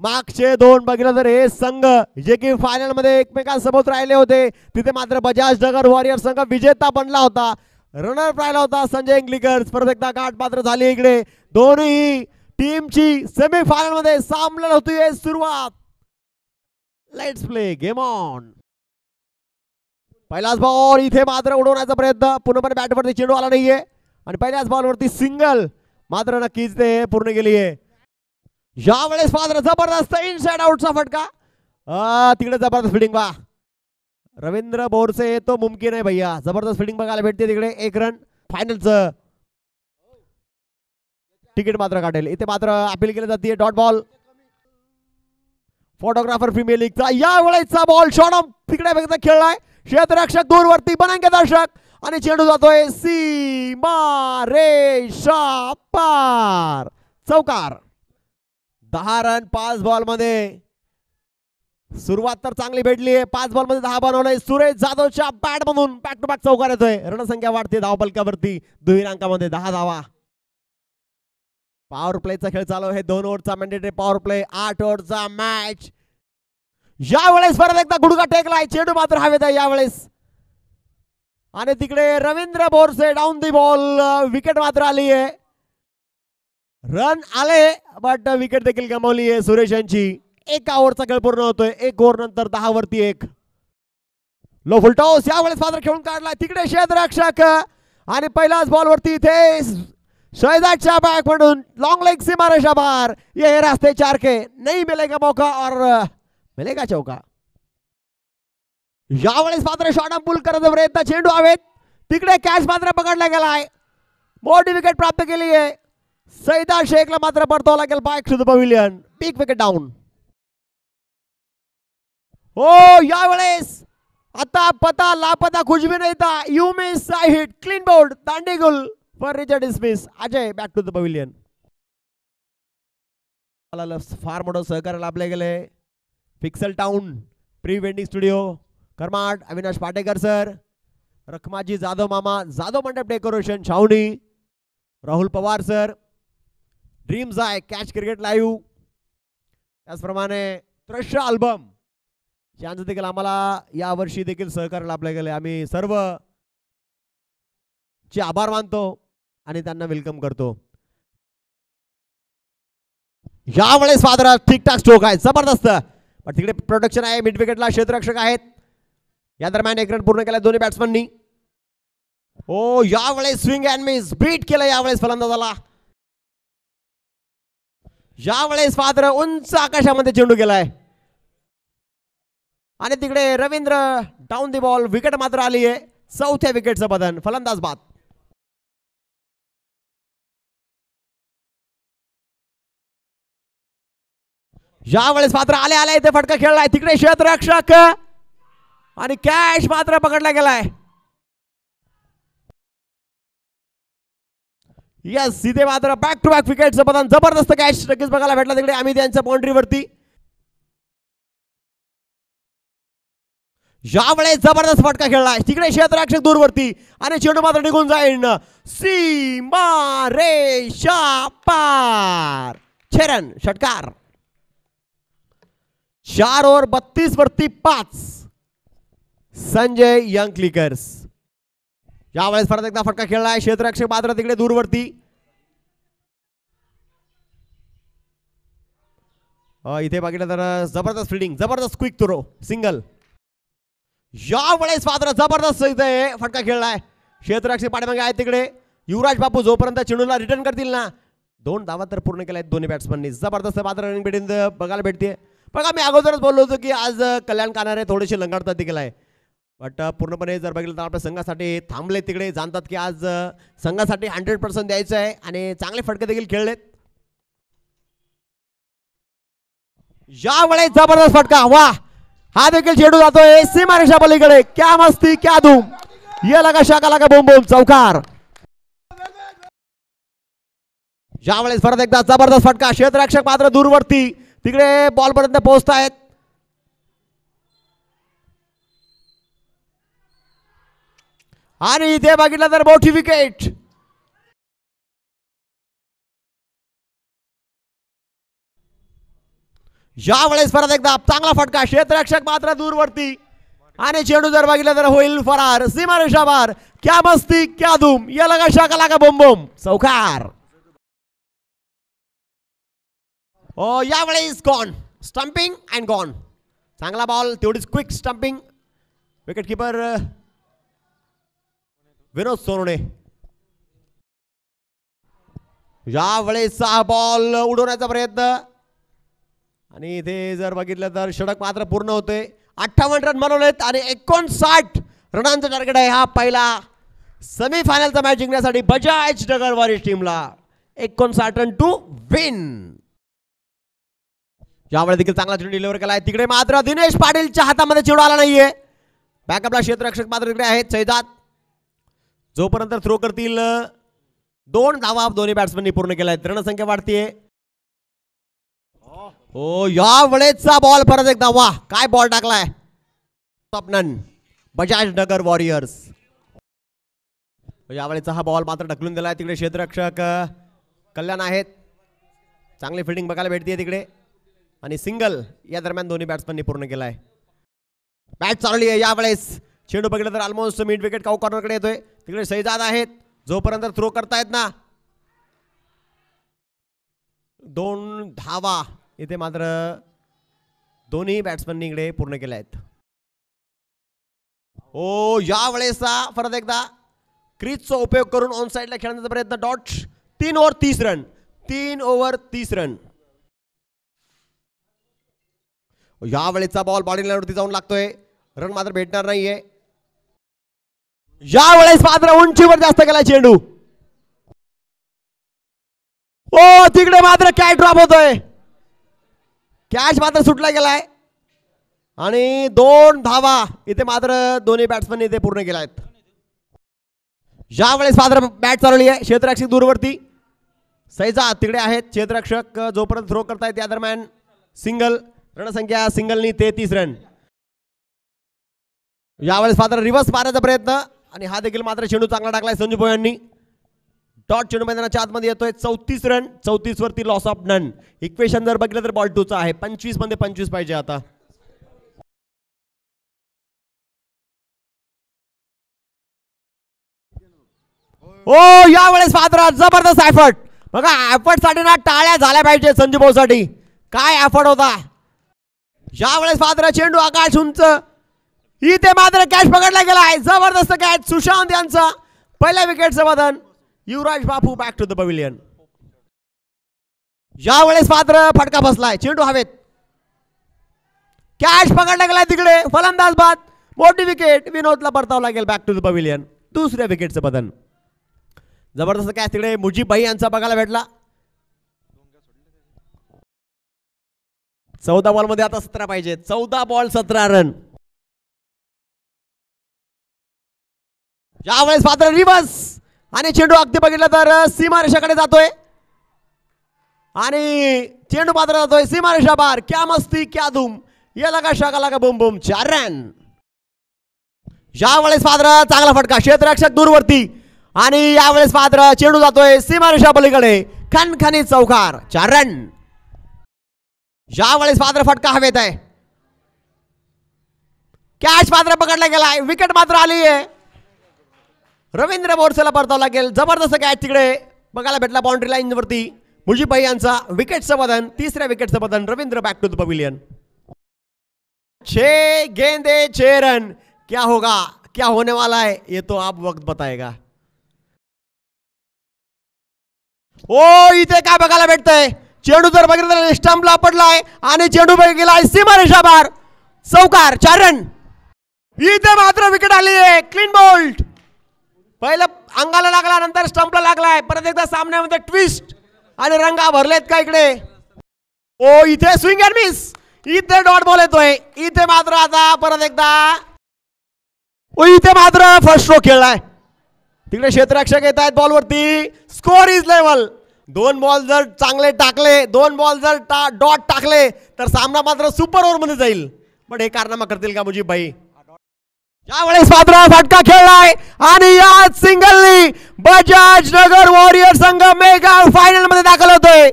मागचे दोन बघितलं तर हे संघ जे की फायनल मध्ये एकमेकांसमोर राहिले होते तिथे मात्र बजाज नगर वॉरियर संघ विजेता बनला होता, रनर राहिला होता संजय इंगलीकर्स. परत एकदा गाठ पात्र झाली इकडे. दोन्ही टीमची सेमीफायनल मध्ये सामना होती सुरुवात. Let's play game on. पहिलाच बॉल इथे मात्र उडवण्याचा प्रयत्न, पूर्णपणे बॅटवरती चेंडू आला नाहीये आणि पहिल्याच बॉलवरती सिंगल मात्र नक्कीच ते पूर्ण केली आहे. यावेळेस मात्र जबरदस्त इनसाइड आउटचा फटका. तिकडे जबरदस्त फिल्डिंग बा रवींद्र बोरसे, तो मुमकिन आहे भैया. जबरदस्त फिल्डिंग बघायला भेटते तिकडे. एक रन फायनलचं तिकीट मात्र काढेल. इथे मात्र अपील केली जाते डॉट बॉल. फोटोग्राफर प्रीमियर लीगचा यावेळेसचा बॉल शॉर्ट तिकडे बघता खेळलाय. क्षेत्ररक्षक दूरवरती बनांके दर्शक आणि चेंडू जातोय सीमा रेषा पार. चौकार. 10 रन 5 बॉल मध्ये. सुरुवात तर चांगली भेटली आहे. 5 बॉल मध्ये 10 बनवलंय. सुरेश जाधवच्या बॅट मधून बॅक टू बॅक चौकार येतोय. रणसंख्या वाढते धावपलकावरती. दुहेरी अंकामध्ये 10 धावा. पॉवर प्लेचा खेळ चालू आहे. 2 ओव्हरचा मॅन्डेटरी पॉवर प्ले. 8 ओव्हरचा मॅच. यावेळेस परत एकदा गुडघा टेकलाय. चेंडू मात्र हवेत आहे यावेळेस आणि तिकडे Ravindra Borse down the ball. Wicket मात्र आली आहे. रन आले बट विकेट देखील गमावली आहे सुरेश यांची. 1 ओव्हरचा खेळ पूर्ण होतोय. 1 ओव्हर नंतर 10 वरती 1. लो फुल टॉस यावेळेस मात्र खेळून काढला. तिकडे क्षेत्ररक्षक आणि पहिल्याच बॉल वरती इथे शहजादच्या बॅक म्हणून लॉन्ग लेग सीमा रेषा बाहर. ये रास्ते 4 के नहीं मिलेगा मौका और मिलेगा चौका. यावेळेस मात्र शॉर्ट पुल करण्याचा प्रयत्न. चेंडू हवेत. तिकडे कॅच मात्र पकडला गेलाय. मोठी विकेट प्राप्त केली आहे. सईदा शेखला मात्र परतावा लागेल back to the pavilion. Big wicket down. हो यावेळेस आता पता लापता कुछ भी नहीं था. You miss I hit clean bowled दांडेगुल for Richard dismiss. Ajay back to the pavilion. फार मोठं सहकार्य लाभले गेले. Pixel town pre wedding studio Karmad Avinash Patekar sir, Rakhmaji Jadhav मामा, जाधव मंडप डेकोरेशन छावणी, राहुल पवार सर, ड्रीम्स आहे कॅच क्रिकेट लाईव्ह, त्याचप्रमाणे दृश्य अल्बम यांचं देखील आम्हाला यावर्षी देखील सहकार्य लाभले गेले. आम्ही सर्व चे आभार मानतो आणि त्यांना वेलकम करतो. यावेळेस वादळा ठीकठाक स्ट्रोक आहे. जबरदस्त. पण तिकडे प्रोटेक्शन आहे. मिड विकेटला क्षेत्ररक्षक आहेत. या दरम्यान 1 रन पूर्ण केला दोन्ही बॅट्समननी. ओ यावेळेस स्विंग अँड मिस बीट केलं यावेळेस फलंदाजाला. यावेळेस मात्र उंच आकाशामध्ये चेंडू गेलाय आणि तिकडे Ravindra down the ball. Wicket मात्र आली आहे. 4थ्या विकेटचं बदन. फलंदाज बाद. यावेळेस मात्र आले इथे फटका खेळलाय. तिकडे क्षेत्ररक्षक आणि कॅच मात्र पकडला गेलाय. यस इथे मात्र बॅक टू बॅक विकेटचं बदन. जबरदस्त कॅच नक्कीच बघायला भेटला तिकडे आम्ही त्यांच्या बाउंड्रीवरती. यावेळेस जबरदस्त फटका खेळलाय. तिकडे क्षेत्ररक्षक दूरवरती आणि चेंडू मात्र निघून जाईल सीमा रेषा पार. 6 रन षटकार. 4 ओव्हर 32 वरती 5 संजय यंगलीकर्स. यावेळेस परत एकदा फटका खेळलाय. क्षेत्ररक्षक मात्र तिकडे दूरवरती. इथे बघितलं तर जबरदस्त फिल्डिंग, जबरदस्त क्विक थ्रो सिंगल. यावेळेस मात्र जबरदस्त इथे फटका खेळलाय. क्षेत्ररक्षक पाठीमागे आहेत तिकडे. युवराज बापू जोपर्यंत चेंडूला रिटर्न करतील ना. 2 धावा तर पूर्ण केल्या आहेत दोन्ही बॅट्समननी. जबरदस्त मात्र रनिंग बेटिंग बघायला भेटते. बघा मी अगोदरच बोललो होतो की आज कल्याण कानारे थोडेसे लंगाडतात देखील आहे. बट पूर्णपणे जर बघितलं तर आपल्या संघासाठी थांबले तिकडे. जाणतात की आज संघासाठी 100% द्यायचं आहे आणि चांगले फटके देखील खेळलेत. यावेळेस जबरदस्त फटका. वा हा देखील चेंडू जातोय सीमारेषा पलीकडे. क्या मस्ती क्या धूम. ये लगा शाका लगा बोम बोम. चौकार. यावेळेस परत एकदा जबरदस्त फटका. क्षेत्ररक्षक मात्र दूरवरती तिकडे बॉल पर्यंत पोहोचतायत. आणि इथे बघितलं तर मोठी विकेट. यावेळेस परत एकदा चांगला फटका, क्षेत्ररक्षक मात्र दूरवरती आणि चेंडू जर बघितलं तर होईल फरार. सीमारेषा बार. क्या मस्ती क्या धूम, या लगा शाका लागा बोम बोम. चौकार. यावेळेस गॉन, स्टंपिंग अँड गॉन. चांगला बॉल, तेवढीच क्विक स्टंपिंग. विकेट किपर विनोद सोनवणे. यावेळेस हा बॉल उडवण्याचा प्रयत्न आणि इथे जर बघितलं तर षटक मात्र पूर्ण होते. 58 रन बनवलेत आणि 59 रनांचा टार्गेट आहे हा पहिला सेमीफायनलचा मॅच जिंकण्यासाठी बजाज नगर वॉरियर्स टीमला. 59 रन टू विन. यावेळी देखील चांगला चेंडू डिलिव्हर केलाय. तिकडे मात्र दिनेश पाटीलच्या हातामध्ये चेंडू आला नाहीये. बॅकअपला क्षेत्ररक्षक मात्र तिकडे आहेत शैजाद. जोपर्यंत थ्रो करतील 2 धावा दोन्ही बॅट्समननी पूर्ण केल्या आहेत. रणसंख्या वाढतीये. या वेळेचा बॉल परत एकदा. वाह, काय बॉल टाकलाय. स्वप्नन बजाज नगर वॉरियर्स. यावेळेचा हा बॉल मात्र ढकलून दिलाय. तिकडे क्षेत्ररक्षक कल्याण आहेत. चांगली फिल्डिंग बघायला भेटते तिकडे आणि सिंगल या दरम्यान दोन्ही बॅट्समननी पूर्ण केलाय. बॅट चालली आहे. यावेळेस चेंडू बघितलं तर ऑलमोस्ट मिड विकेट काऊ कॉर्नरकडे येतोय. तिकडे शैजाद आहेत. जोपर्यंत थ्रो करतायत ना 2 धावा इथे मात्र दोन्ही बॅट्समननी इकडे पूर्ण केल्या आहेत. यावेळेसचा परत एकदा क्रीजचा उपयोग करून ऑन साइडला खेळण्याचा प्रयत्न. Dot. 3 over 30 run. 3 over 30 run. यावेळेचा बॉल बॉडी लाईनवरती जाऊन लागतोय. रन मात्र भेटणार नाहीये. यावेळेस मात्र उंचीवर जास्त केला चेंडू. तिकडे मात्र कॅच ड्रॉप होतोय. कॅच मात्र सुटला गेलाय आणि 2 धावा इथे मात्र दोन्ही बॅट्समन इथे पूर्ण केल्या आहेत. यावेळेस मात्र बॅट चालवली आहे. क्षेत्ररक्षक दूरवरती सैजाद तिकडे आहेत. क्षेत्ररक्षक जोपर्यंत थ्रो करतायत त्या दरम्यान सिंगल. रणसंख्या सिंगलनी 33 रन. यावेळेस मात्र रिव्हर्स मारण्याचा प्रयत्न आणि हा देखील मात्र चेंडू चांगला टाकलाय संजू भोयांनी. डॉट चेंडू मैदानाच्या आतमध्ये येतोय. 34 रन. 34 वरती लॉस ऑफ नन. इक्वेशन जर बघितलं तर बॉल 2चा आहे. 25 मध्ये 25 पाहिजे आता. यावेळेस मात्र जबरदस्त एफर्ट. बघा एफर्ट साठी ना टाळ्या झाल्या पाहिजे संजू भाऊ साठी. काय एफर्ट होता. यावेळेस मात्र चेंडू आकाश उंच. इथे मात्र कॅच पकडला गेलाय. जबरदस्त कॅच. सुशांत यांचा पहिल्या विकेटचं बदन. युवराज बापू बॅक टू द पवेलियन. यावेळेस मात्र फटका बसलाय. चेंडू हवेत. कॅच पकडला गेलाय तिकडे. फलंदाज बाद. मोठी विकेट. विनोदला परतावं लागेल बॅक टू द पवेलियन. दुसऱ्या विकेटचं बदन. जबरदस्त कॅच तिकडे मुजीब भाई यांचा बघायला भेटला. 14 बॉल मध्ये आता 17 पाहिजे. 14 बॉल 17 रन. यावेळेस मात्र रिव्हर्स आणि चेंडू अगदी बघितलं तर सीमारेषाकडे जातोय आणि चेंडू मात्र जातोय सीमारेषा बार. क्या मस्ती क्या धूम, ये लगा शाका लगा बुम बुम. 4 रन. यावेळेस मात्र चांगला फटका. क्षेत्ररक्षक दूरवरती आणि यावेळेस मात्र चेंडू जातोय सीमारेषा पलीकडे. खणखणीत चौकार. 4 रन. यावेळेस मात्र फटका हवेत आहे. कॅच मात्र पकडला गेलाय. विकेट मात्र आली आहे. रवींद्र बोरसेला परतावं लागेल. जबरदस्त कॅच तिकडे बघायला भेटला बाउंड्री लाईन वरती. मुजीब भाई यांचा विकेटचं बदन. तिसऱ्या विकेटचं बदन. Ravindra back to the pavilion. 6 गेंदे 6 रन. क्या होगा क्या होने वाला है ये तो आप वक्त बताएगा. इथे काय बघायला भेटतंय. चेंडू जर बघितलं स्टंपला पडलाय आणि चेंडू गेलाय सीमारेषा बार. चौकार. 4 रन. इथे मात्र विकेट आली आहे. Clean bowled. पहिलं अंगाला लागला नंतर स्टंपला लागलाय. परत एकदा सामन्यामध्ये ट्विस्ट आणि रंगा भरलेत का इकडे. इथे स्विंग अँड मिस. इथे डॉट बॉल येतोय. इथे मात्र आता परत एकदा इथे मात्र फर्स्ट स्ट्रोक खेळलाय. तिकडे क्षेत्ररक्षक येत आहेत बॉलवरती. Score is level. 2 बॉल जर चांगले टाकले, 2 बॉल जर डॉट टाकले तर सामना मात्र सुपर ओव्हर मध्ये जाईल. पण हे कारनामा करतील का मुजीब भाई. यावेळेस मात्र फटका खेळलाय आणि या सिंगलनी बजाज नगर वॉरियर संघ मेगा फायनल मध्ये दाखल होतोय.